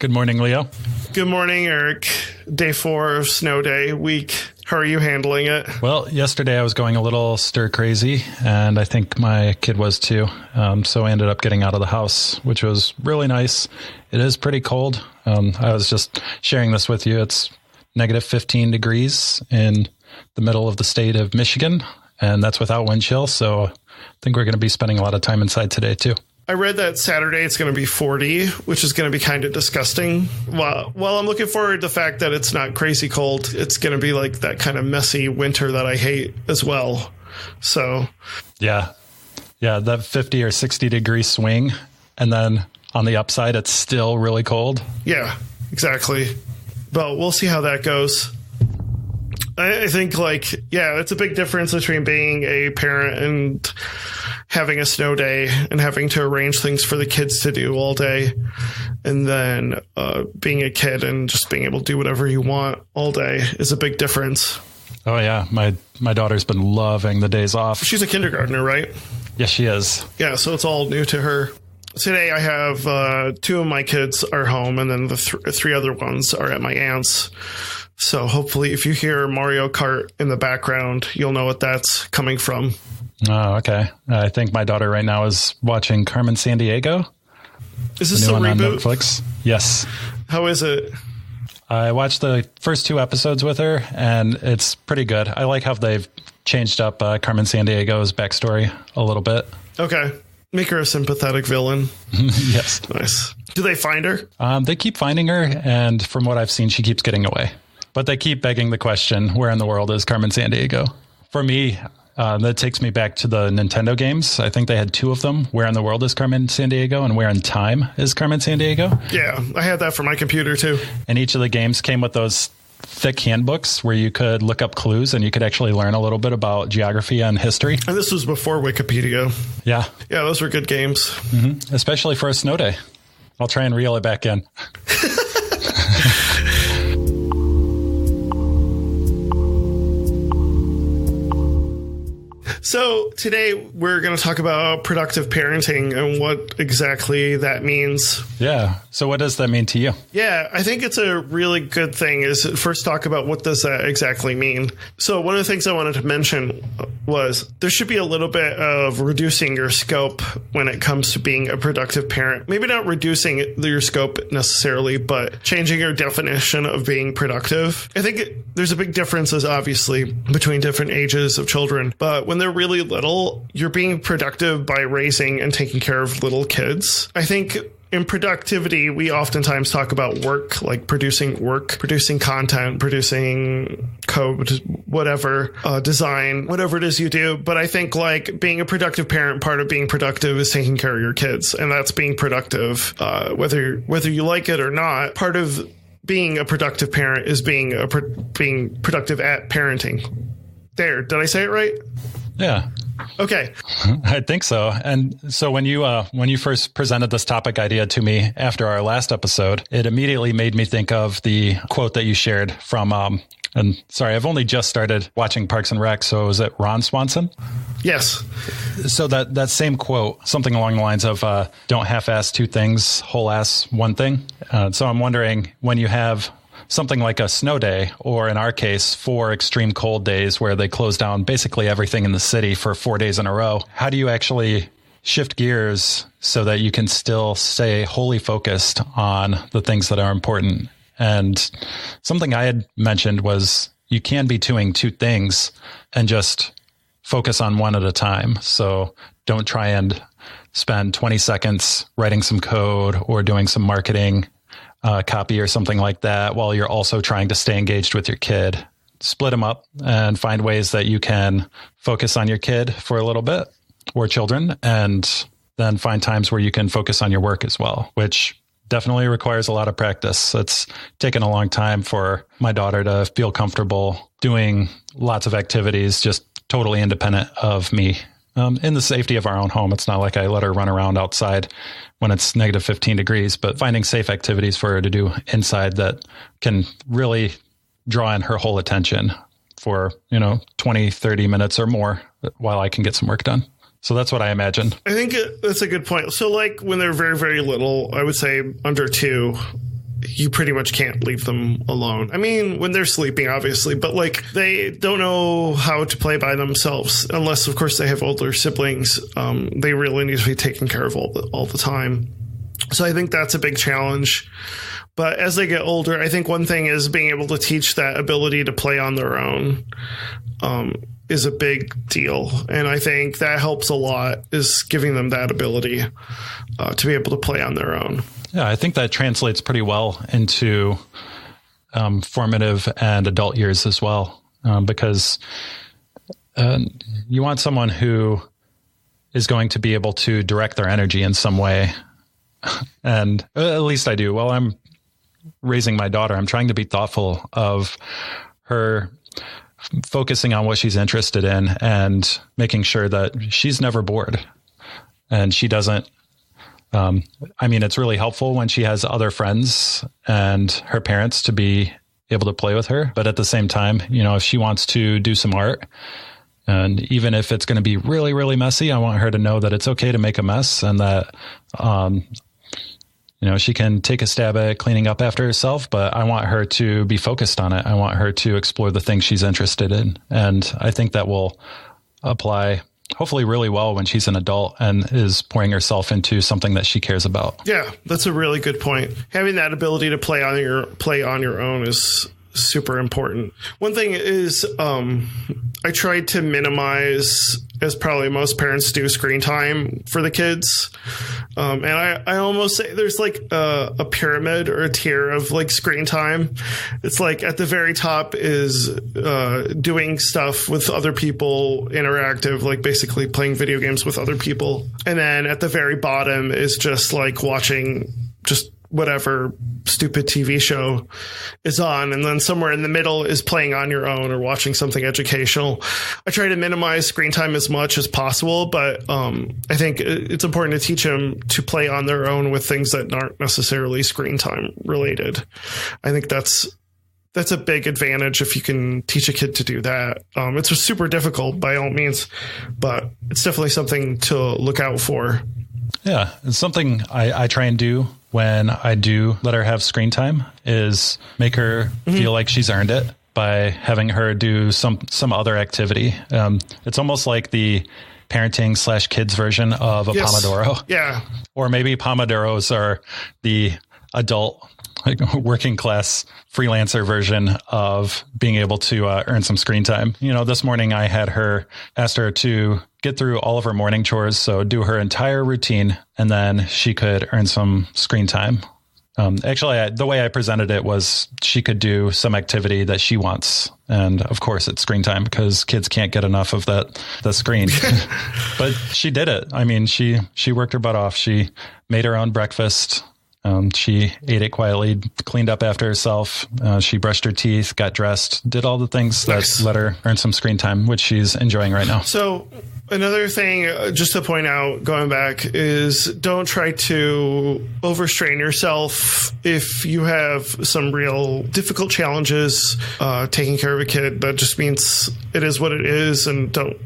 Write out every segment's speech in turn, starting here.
Good morning, Leo. Good morning, Eric. Day 4 of snow day week. How are you handling it? Well, yesterday I was going a little stir crazy, and I think my kid was too. So I ended up getting out of the house, which was really nice. It is pretty cold. I was just sharing this with you. It's negative 15 degrees in the middle of the state of Michigan, and that's without wind chill. So I think we're going to be spending a lot of time inside today too. I read that Saturday it's going to be 40, which is going to be kind of disgusting. Well, I'm looking forward to the fact that it's not crazy cold. It's going to be like that kind of messy winter that I hate as well. So, yeah, that 50 or 60 degree swing. And then on the upside, it's still really cold. Yeah, exactly. But we'll see how that goes. I think it's a big difference between being a parent and having a snow day and having to arrange things for the kids to do all day, and then being a kid and just being able to do whatever you want all day is a big difference. Oh, yeah. My daughter's been loving the days off. She's a kindergartner, right? Yes, she is. Yeah, so it's all new to her. Today I have 2 of my kids are home, and then the 3 other ones are at my aunt's. So hopefully if you hear Mario Kart in the background, you'll know what that's coming from. Oh, okay. I think my daughter right now is watching Carmen Sandiego. Is this a reboot? On Netflix? Yes. How is it? I watched the first 2 episodes with her, and it's pretty good. I like how they've changed up Carmen Sandiego's backstory a little bit. Okay. Make her a sympathetic villain. Yes. Nice. Do they find her? They keep finding her, and from what I've seen, she keeps getting away. But they keep begging the question, where in the world is Carmen Sandiego? For me, that takes me back to the Nintendo games. I think they had 2 of them. Where in the world is Carmen Sandiego, and where in time is Carmen Sandiego? Yeah, I had that for my computer too. And each of the games came with those thick handbooks where you could look up clues and you could actually learn a little bit about geography and history. And this was before Wikipedia. Yeah. Yeah, those were good games. Mm-hmm. Especially for a snow day. I'll try and reel it back in. So today we're going to talk about productive parenting and what exactly that means. Yeah. So what does that mean to you? Yeah, I think it's a really good thing is first talk about what does that exactly mean. So one of the things I wanted to mention was there should be a little bit of reducing your scope when it comes to being a productive parent. Maybe not reducing your scope necessarily, but changing your definition of being productive. I think there's a big differences, obviously, between different ages of children. But when they're really little, you're being productive by raising and taking care of little kids. I think in productivity, we oftentimes talk about work, like producing content, producing code, whatever, design, whatever it is you do. But I think like being a productive parent, part of being productive is taking care of your kids. And that's being productive, whether you like it or not. Part of being a productive parent is being productive at parenting. There, did I say it right? Yeah. Okay. I think so. And so when you first presented this topic idea to me after our last episode, it immediately made me think of the quote that you shared from, and sorry, I've only just started watching Parks and Rec. So is it Ron Swanson? Yes. So that same quote, something along the lines of, don't half-ass 2 things, whole-ass 1 thing. So I'm wondering when you have something like a snow day, or in our case, 4 extreme cold days where they close down basically everything in the city for 4 days in a row. How do you actually shift gears so that you can still stay wholly focused on the things that are important? And something I had mentioned was you can be doing 2 things and just focus on one at a time. So don't try and spend 20 seconds writing some code or doing some marketing copy or something like that while you're also trying to stay engaged with your kid. Split them up and find ways that you can focus on your kid for a little bit or children, and then find times where you can focus on your work as well, which definitely requires a lot of practice. It's taken a long time for my daughter to feel comfortable doing lots of activities just totally independent of me. In the safety of our own home. It's not like I let her run around outside when it's negative 15 degrees, but finding safe activities for her to do inside that can really draw in her whole attention for, 20, 30 minutes or more while I can get some work done. So that's what I imagine. I think that's a good point. So like when they're very, very little, I would say under 2, you pretty much can't leave them alone. I mean, when they're sleeping, obviously, but like they don't know how to play by themselves unless, of course, they have older siblings. They really need to be taken care of all the time. So I think that's a big challenge. But as they get older, I think one thing is being able to teach that ability to play on their own is a big deal. And I think that helps a lot, is giving them that ability to be able to play on their own. Yeah, I think that translates pretty well into formative and adult years as well, because you want someone who is going to be able to direct their energy in some way. And at least I do. While I'm raising my daughter, I'm trying to be thoughtful of her focusing on what she's interested in and making sure that she's never bored and she doesn't. I mean, it's really helpful when she has other friends and her parents to be able to play with her. But at the same time, if she wants to do some art, and even if it's going to be really, really messy, I want her to know that it's okay to make a mess and that, she can take a stab at cleaning up after herself, but I want her to be focused on it. I want her to explore the things she's interested in. And I think that will apply hopefully really well when she's an adult and is pouring herself into something that she cares about. Yeah, that's a really good point. Having that ability to play on your own is super important. One thing is I tried to minimize, as probably most parents do, screen time for the kids. And I almost say there's like a pyramid or a tier of like screen time. It's like at the very top is doing stuff with other people, interactive, like basically playing video games with other people. And then at the very bottom is just like watching just whatever stupid TV show is on. And then somewhere in the middle is playing on your own or watching something educational. I try to minimize screen time as much as possible, but I think it's important to teach them to play on their own with things that aren't necessarily screen time related. I think that's a big advantage if you can teach a kid to do that. It's super difficult by all means, but it's definitely something to look out for. Yeah, it's something I try and do when I do let her have screen time is make her feel like she's earned it by having her do some other activity. It's almost like the parenting / kids version of a Pomodoro. Yeah. Or maybe Pomodoros are the adult, like working class freelancer version of being able to earn some screen time. This morning I had asked her to get through all of her morning chores. So do her entire routine and then she could earn some screen time. Actually, the way I presented it was she could do some activity that she wants. And of course it's screen time because kids can't get enough of the screen, but she did it. I mean, she worked her butt off. She made her own breakfast. She ate it quietly, cleaned up after herself. She brushed her teeth, got dressed, did all the things that let her earn some screen time, which she's enjoying right now. So another thing, just to point out, going back, is don't try to overstrain yourself. If you have some real difficult challenges taking care of a kid, that just means it is what it is, and don't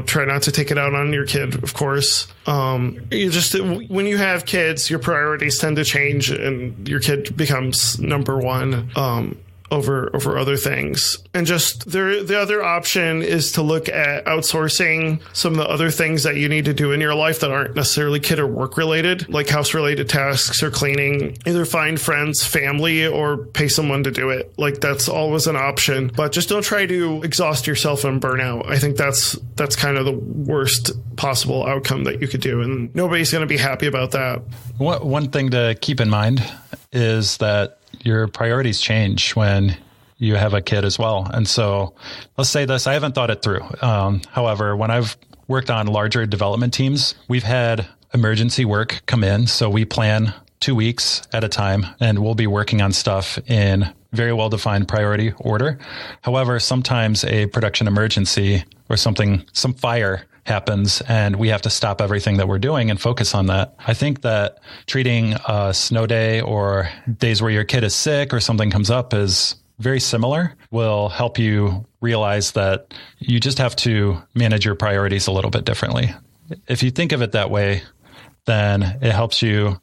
try not to take it out on your kid, of course. When you have kids, your priorities tend to change and your kid becomes number one over other things. And just the other option is to look at outsourcing some of the other things that you need to do in your life that aren't necessarily kid or work related, like house related tasks or cleaning. Either find friends, family, or pay someone to do it. Like that's always an option, but just don't try to exhaust yourself and burn out. I think that's kind of the worst possible outcome that you could do. And nobody's going to be happy about that. One thing to keep in mind is that your priorities change when you have a kid as well. And so let's say this, I haven't thought it through. However, when I've worked on larger development teams, we've had emergency work come in. So we plan 2 weeks at a time and we'll be working on stuff in very well-defined priority order. However, sometimes a production emergency or some fire happens and we have to stop everything that we're doing and focus on that. I think that treating a snow day or days where your kid is sick or something comes up is very similar, will help you realize that you just have to manage your priorities a little bit differently. If you think of it that way, then it helps you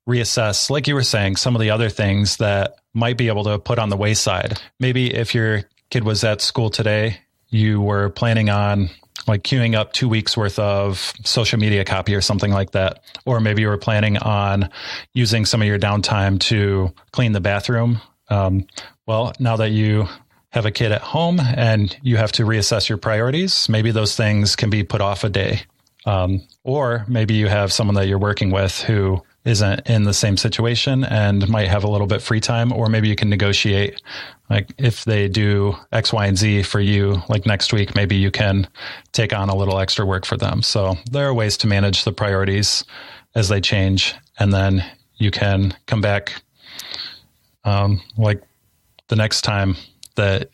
reassess, like you were saying, some of the other things that might be able to put on the wayside. Maybe if your kid was at school today, you were planning on like queuing up 2 weeks worth of social media copy or something like that. Or maybe you were planning on using some of your downtime to clean the bathroom. Well, now that you have a kid at home and you have to reassess your priorities, maybe those things can be put off a day. Or maybe you have someone that you're working with who isn't in the same situation and might have a little bit free time, or maybe you can negotiate, like if they do X, Y, and Z for you, like next week, maybe you can take on a little extra work for them. So there are ways to manage the priorities as they change. And then you can come back, like the next time that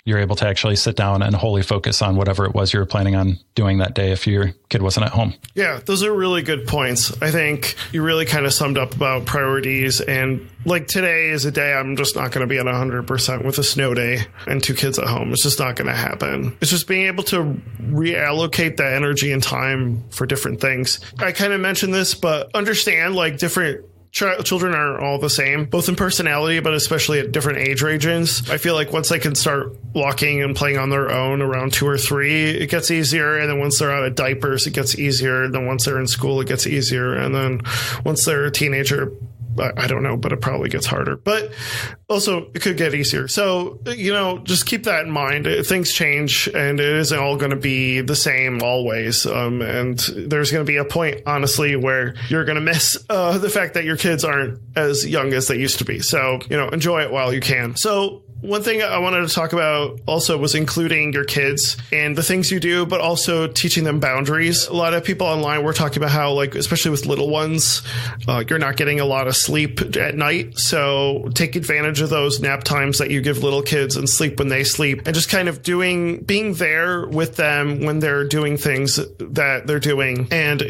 you're able to actually sit down and wholly focus on whatever it was you were planning on doing that day if your kid wasn't at home. Yeah, those are really good points. I think you really kind of summed up about priorities. And like today is a day I'm just not going to be at 100% with a snow day and 2 kids at home. It's just not going to happen. It's just being able to reallocate that energy and time for different things. I kind of mentioned this, but understand like different children aren't all the same, both in personality, but especially at different age ranges. I feel like once they can start walking and playing on their own around 2 or 3, it gets easier. And then once they're out of diapers, it gets easier. And then once they're in school, it gets easier. And then once they're a teenager, I don't know, but it probably gets harder. But also, it could get easier. So, just keep that in mind. Things change, and it isn't all going to be the same always. And there's going to be a point, honestly, where you're going to miss the fact that your kids aren't as young as they used to be. So, enjoy it while you can. So, one thing I wanted to talk about also was including your kids and the things you do, but also teaching them boundaries. A lot of people online were talking about how, like, especially with little ones, you're not getting a lot of sleep at night. So take advantage of those nap times that you give little kids and sleep when they sleep, and just kind of being there with them when they're doing things that they're doing, and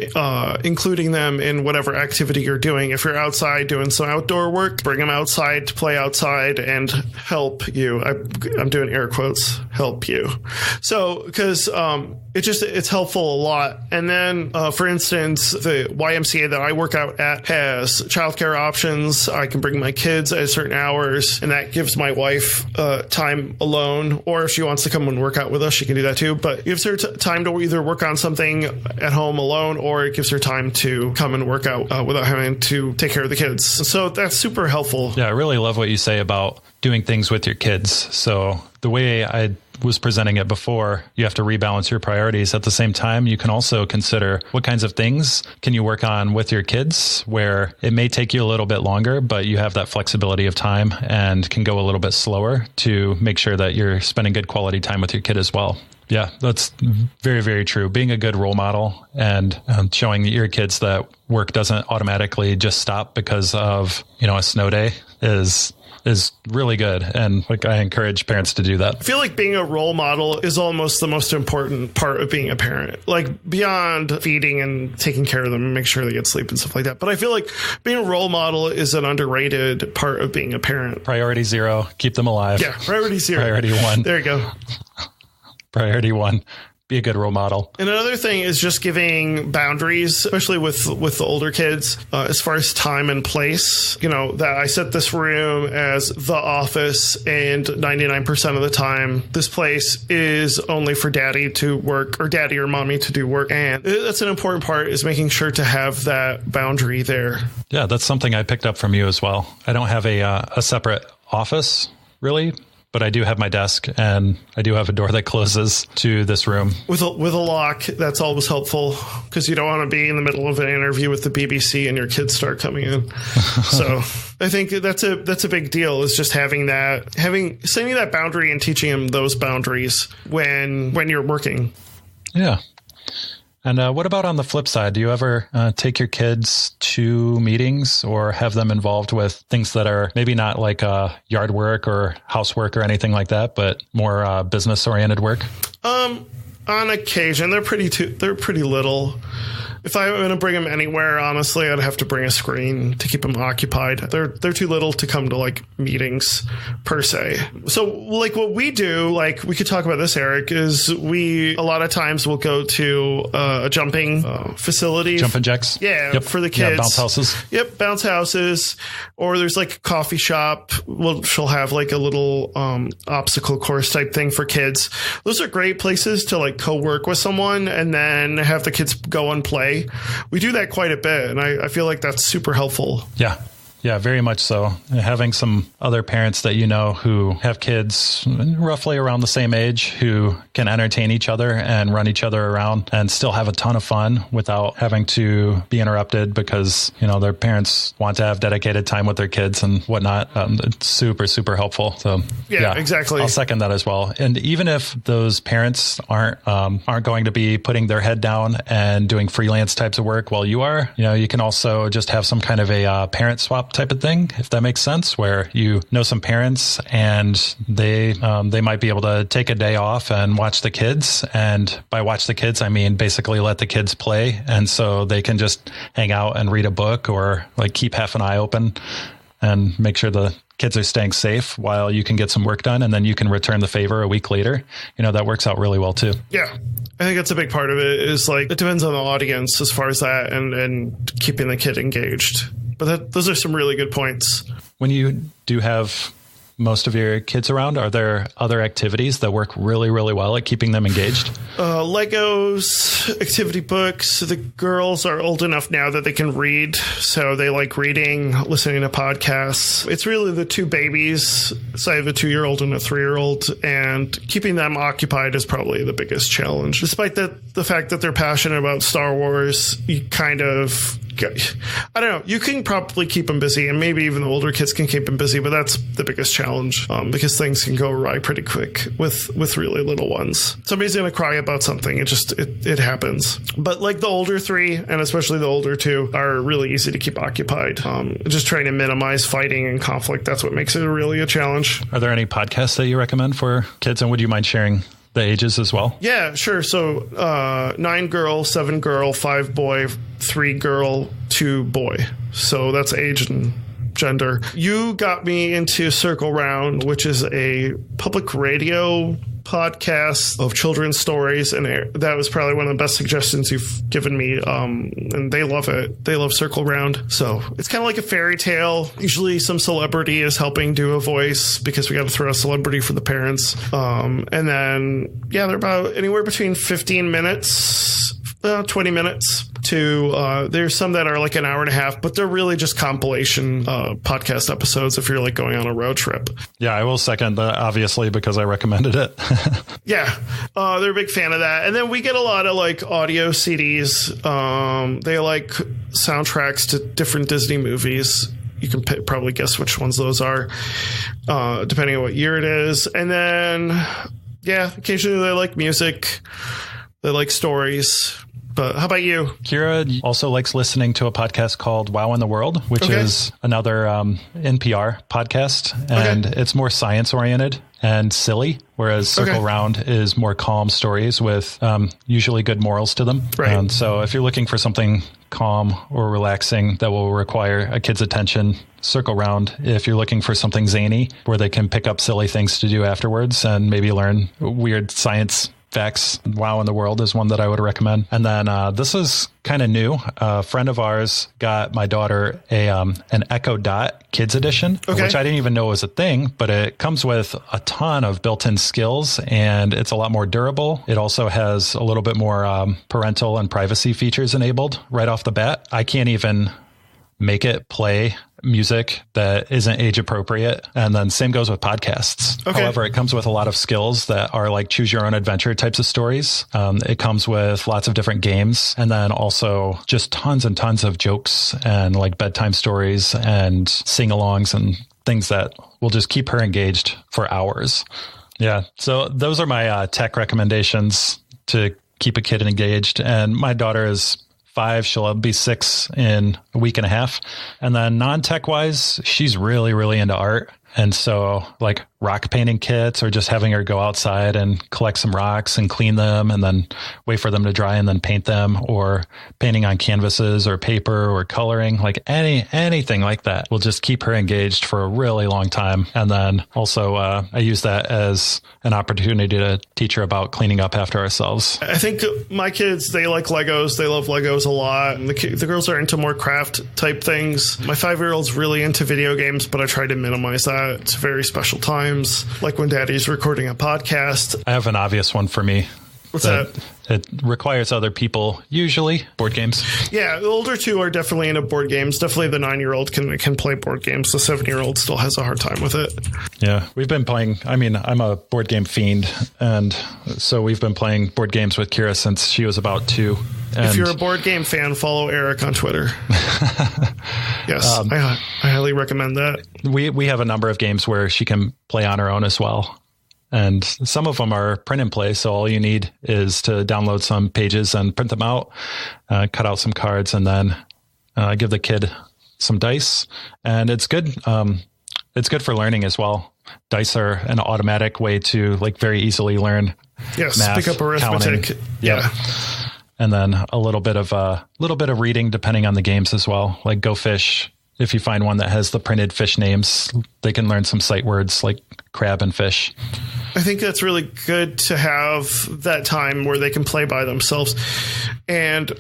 including them in whatever activity you're doing. If you're outside doing some outdoor work, bring them outside to play outside and help you. I'm doing air quotes, help you. So, because it's helpful a lot. And then, for instance, the YMCA that I work out at has childcare options. I can bring my kids at certain hours, and that gives my wife time alone. Or if she wants to come and work out with us, she can do that too. But it gives her time to either work on something at home alone, or it gives her time to come and work out without having to take care of the kids. So that's super helpful. Yeah, I really love what you say about doing things with your kids. So the way I was presenting it before, you have to rebalance your priorities. At the same time, you can also consider what kinds of things can you work on with your kids where it may take you a little bit longer, but you have that flexibility of time and can go a little bit slower to make sure that you're spending good quality time with your kid as well. Yeah, that's very, very true. Being a good role model and showing your kids that work doesn't automatically just stop because of, a snow day is really good. And I encourage parents to do that. I feel like being a role model is almost the most important part of being a parent, like beyond feeding and taking care of them and make sure they get sleep and stuff like that. But I feel like being a role model is an underrated part of being a parent. Priority 0, keep them alive. Yeah, priority 0. Priority 1. There you go. Priority 1. Be a good role model. And another thing is just giving boundaries, especially with the older kids, as far as time and place. That I set this room as the office, and 99% of the time, this place is only for daddy to work, or daddy or mommy to do work. And that's an important part, is making sure to have that boundary there. Yeah, that's something I picked up from you as well. I don't have a separate office, really. But I do have my desk, and I do have a door that closes to this room. With a lock, that's always helpful, because you don't want to be in the middle of an interview with the BBC and your kids start coming in. So I think that's a big deal, is just setting that boundary and teaching them those boundaries when you're working. Yeah. And what about on the flip side? Do you ever take your kids to meetings or have them involved with things that are maybe not like yard work or housework or anything like that, but more business-oriented work? On occasion, they're pretty little. If I were going to bring them anywhere, honestly, I'd have to bring a screen to keep them occupied. They're too little to come to like meetings per se. So like what we do, like we could talk about this, Eric, is a lot of times we'll go to a jumping facility. Jumping jacks. Yeah, yep. For the kids. Yeah, bounce houses. Yep, bounce houses. Or there's like a coffee shop. She'll have like a little obstacle course type thing for kids. Those are great places to like co-work with someone and then have the kids go and play. We do that quite a bit, and I feel like that's super helpful. Yeah. Yeah, very much so. Having some other parents that you know who have kids roughly around the same age who can entertain each other and run each other around and still have a ton of fun without having to be interrupted because, you know, their parents want to have dedicated time with their kids and whatnot. It's super, super helpful. So yeah, exactly. I'll second that as well. And even if those parents aren't going to be putting their head down and doing freelance types of work while you are, you know, you can also just have some kind of a parent swap type of thing, if that makes sense, where you know some parents and they might be able to take a day off and watch the kids. And by watch the kids, I mean basically let the kids play. And so they can just hang out and read a book or like keep half an eye open and make sure the kids are staying safe while you can get some work done. And then you can return the favor a week later. You know, that works out really well too. Yeah. I think that's a big part of it is like, it depends on the audience as far as that and keeping the kid engaged. But those are some really good points. When you do have most of your kids around, are there other activities that work really, really well at keeping them engaged? Legos, activity books. The girls are old enough now that they can read, so they like reading, listening to podcasts. It's really the two babies. So I have a 2-year-old and a 3-year-old, and keeping them occupied is probably the biggest challenge. Despite the fact that they're passionate about Star Wars, you kind of... I don't know. You can probably keep them busy, and maybe even the older kids can keep them busy, but that's the biggest challenge because things can go awry pretty quick with really little ones. Somebody's going to cry about something. It happens. But like the older 3, and especially the older 2, are really easy to keep occupied. Just trying to minimize fighting and conflict. That's what makes it really a challenge. Are there any podcasts that you recommend for kids, and would you mind sharing the ages as well? Yeah, sure. So 9 girl, 7 girl, 5 boy, 3 girl, 2 boy. So that's age and gender. You got me into Circle Round, which is a public radio podcast of children's stories, and that was probably one of the best suggestions you've given me, and they love it. They love Circle Round. So it's kind of like a fairy tale. Usually some celebrity is helping do a voice because we got to throw a celebrity for the parents, and then they're about anywhere between 15 minutes 20 minutes to there's some that are like an hour and a half, but they're really just compilation podcast episodes if you're like going on a road trip. Yeah, I will second that, obviously, because I recommended it. Yeah, they're a big fan of that. And then we get a lot of like audio CDs. They like soundtracks to different Disney movies. You can probably guess which ones those are, depending on what year it is. And then, occasionally they like music. They like stories. But how about you? Kira also likes listening to a podcast called Wow in the World, which is another NPR podcast. And it's more science oriented and silly, whereas Circle Round is more calm stories with usually good morals to them. Right. So if you're looking for something calm or relaxing that will require a kid's attention, Circle Round. If you're looking for something zany where they can pick up silly things to do afterwards and maybe learn weird science facts, Wow in the World is one that I would recommend. And then this is kind of new. A friend of ours got my daughter an Echo Dot Kids Edition, which I didn't even know was a thing, but it comes with a ton of built-in skills and it's a lot more durable. It also has a little bit more parental and privacy features enabled right off the bat. I can't even make it play music that isn't age appropriate. And then same goes with podcasts. However, it comes with a lot of skills that are like choose your own adventure types of stories. It comes with lots of different games and then also just tons and tons of jokes and like bedtime stories and sing-alongs and things that will just keep her engaged for hours. Yeah. So those are my tech recommendations to keep a kid engaged. And my daughter is 5, she'll be 6 in a week and a half. And then non-tech wise, she's really, really into art. And so like rock painting kits, or just having her go outside and collect some rocks and clean them and then wait for them to dry and then paint them, or painting on canvases or paper or coloring, like anything like that will just keep her engaged for a really long time. And then also I use that as an opportunity to teach her about cleaning up after ourselves. I think my kids, they like Legos. They love Legos a lot. And the girls are into more craft type things. My 5-year-old's really into video games, but I try to minimize that. It's very special times, like when daddy's recording a podcast. I have an obvious one for me. What's that? It requires other people, usually board games. Yeah, the older two are definitely into board games. Definitely the 9-year-old can play board games. The 7-year-old still has a hard time with it. Yeah, we've been playing. I mean, I'm a board game fiend. And so we've been playing board games with Kira since she was about 2. And if you're a board game fan, follow Erik on Twitter. Yes, I highly recommend that. We have a number of games where she can play on her own as well. And some of them are print and play. So all you need is to download some pages and print them out, cut out some cards, and then give the kid some dice. And it's good. It's good for learning as well. Dice are an automatic way to like very easily learn. Yes, math, pick up arithmetic. Counting. Yeah. And then a little bit of reading depending on the games as well. Like Go Fish. If you find one that has the printed fish names, they can learn some sight words like crab and fish. I think that's really good to have that time where they can play by themselves. And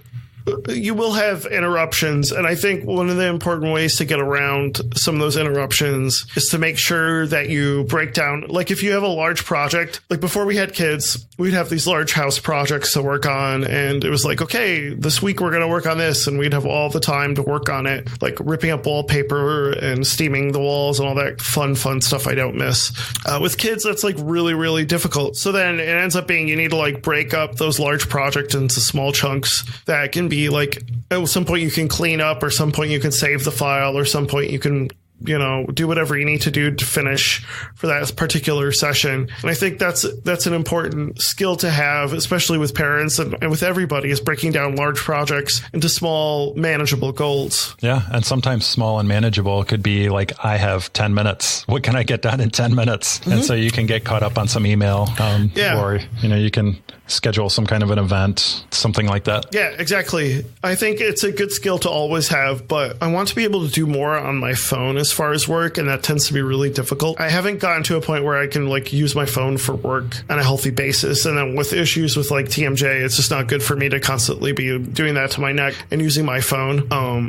you will have interruptions. And I think one of the important ways to get around some of those interruptions is to make sure that you break down, like if you have a large project, like before we had kids, we'd have these large house projects to work on. And it was like, okay, this week we're going to work on this. And we'd have all the time to work on it, like ripping up wallpaper and steaming the walls and all that fun stuff I don't miss. With kids, that's like really, really difficult. So then it ends up being you need to like break up those large projects into small chunks that can be like at some point you can clean up, or some point you can save the file, or some point you can, do whatever you need to do to finish for that particular session. And I think that's an important skill to have, especially with parents and with everybody, is breaking down large projects into small, manageable goals. Yeah. And sometimes small and manageable could be like, I have 10 minutes. What can I get done in 10 minutes? Mm-hmm. And so you can get caught up on some email, or, you can schedule some kind of an event, something like that. Yeah, exactly. I think it's a good skill to always have, but I want to be able to do more on my phone as far as work, and that tends to be really difficult. I haven't gotten to a point where I can like use my phone for work on a healthy basis. And then with issues with like TMJ, it's just not good for me to constantly be doing that to my neck and using my phone.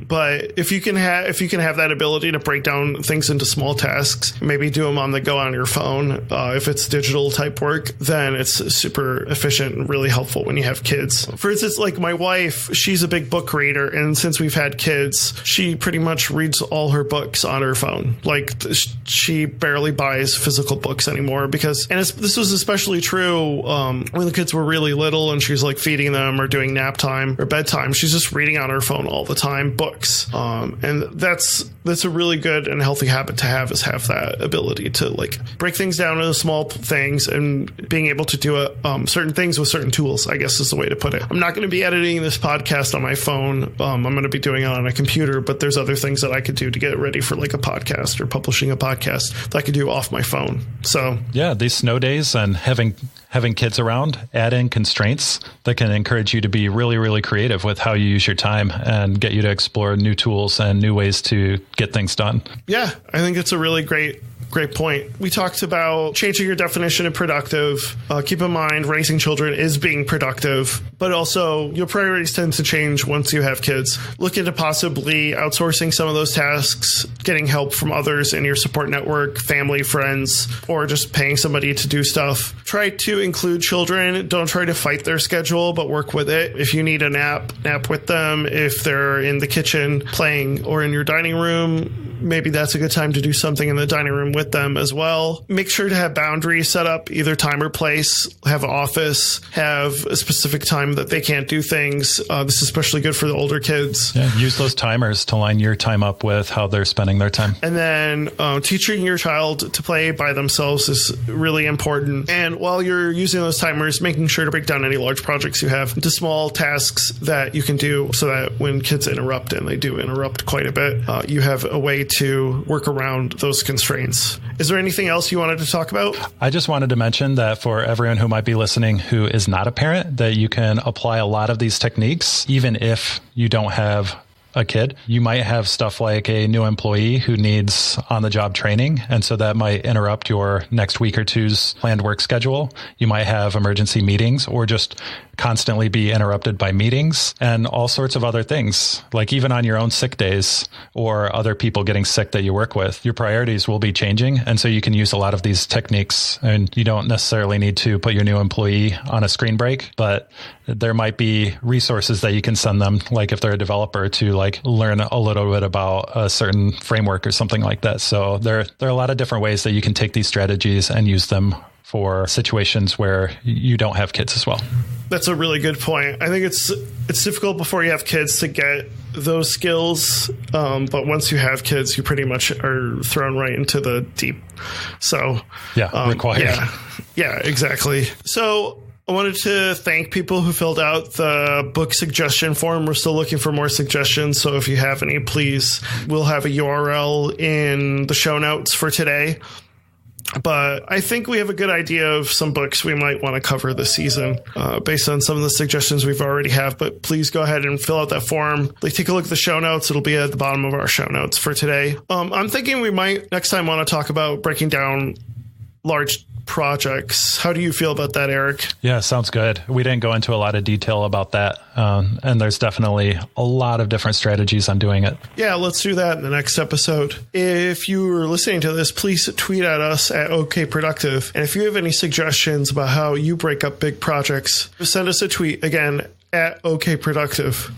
But if you can have that ability to break down things into small tasks, maybe do them on the go on your phone. If it's digital type work, then it's super efficient and really helpful when you have kids. For instance, like my wife, she's a big book reader, and since we've had kids, she pretty much reads all her books on her phone. Like she barely buys physical books anymore because, and this was especially true when the kids were really little and she's like feeding them or doing nap time or bedtime. She's just reading on her phone all the time, books. And that's a really good and healthy habit to have, is have that ability to like break things down into small things and being able to do certain things with certain tools, I guess is the way to put it. I'm not going to be editing this podcast on my phone. I'm going to be doing it on a computer, but there's other things that I could do to get ready for like a podcast or publishing a podcast that I could do off my phone. So yeah, these snow days and having kids around add in constraints that can encourage you to be really, really creative with how you use your time and get you to explore new tools and new ways to get things done. Yeah, I think it's a really great point. We talked about changing your definition of productive. Keep in mind, raising children is being productive, but also your priorities tend to change once you have kids. Look into possibly outsourcing some of those tasks, getting help from others in your support network, family, friends, or just paying somebody to do stuff. Try to include children. Don't try to fight their schedule, but work with it. If you need a nap with them. If they're in the kitchen playing or in your dining room, maybe that's a good time to do something in the dining room with them as well. Make sure to have boundaries set up, either time or place, have an office, have a specific time that they can't do things. This is especially good for the older kids. Yeah, use those timers to line your time up with how they're spending their time. And then teaching your child to play by themselves is really important. And while you're using those timers, making sure to break down any large projects you have into small tasks that you can do so that when kids interrupt, and they do interrupt quite a bit, you have a way to work around those constraints. Is there anything else you wanted to talk about? I just wanted to mention that for everyone who might be listening who is not a parent, that you can apply a lot of these techniques, even if you don't have a kid. You might have stuff like a new employee who needs on-the-job training, and so that might interrupt your next week or two's planned work schedule. You might have emergency meetings or just constantly be interrupted by meetings and all sorts of other things. Like even on your own sick days or other people getting sick that you work with, your priorities will be changing. And so you can use a lot of these techniques, and you don't necessarily need to put your new employee on a screen break, but there might be resources that you can send them, like if they're a developer, to like learn a little bit about a certain framework or something like that. So there are a lot of different ways that you can take these strategies and use them for situations where you don't have kids as well. That's a really good point. I think it's difficult before you have kids to get those skills, but once you have kids, you pretty much are thrown right into the deep. So required. Yeah, exactly. So I wanted to thank people who filled out the book suggestion form. We're still looking for more suggestions, so if you have any, please, we'll have a URL in the show notes for today. But I think we have a good idea of some books we might want to cover this season based on some of the suggestions we've already have. But please go ahead and fill out that form. Like, take a look at the show notes. It'll be at the bottom of our show notes for today. I'm thinking we might next time want to talk about breaking down large projects. How do you feel about that, Erik? Yeah, sounds good. We didn't go into a lot of detail about that. And there's definitely a lot of different strategies on doing it. Yeah, let's do that in the next episode. If you are listening to this, please tweet at us at OKProductive. And if you have any suggestions about how you break up big projects, send us a tweet again at OKProductive.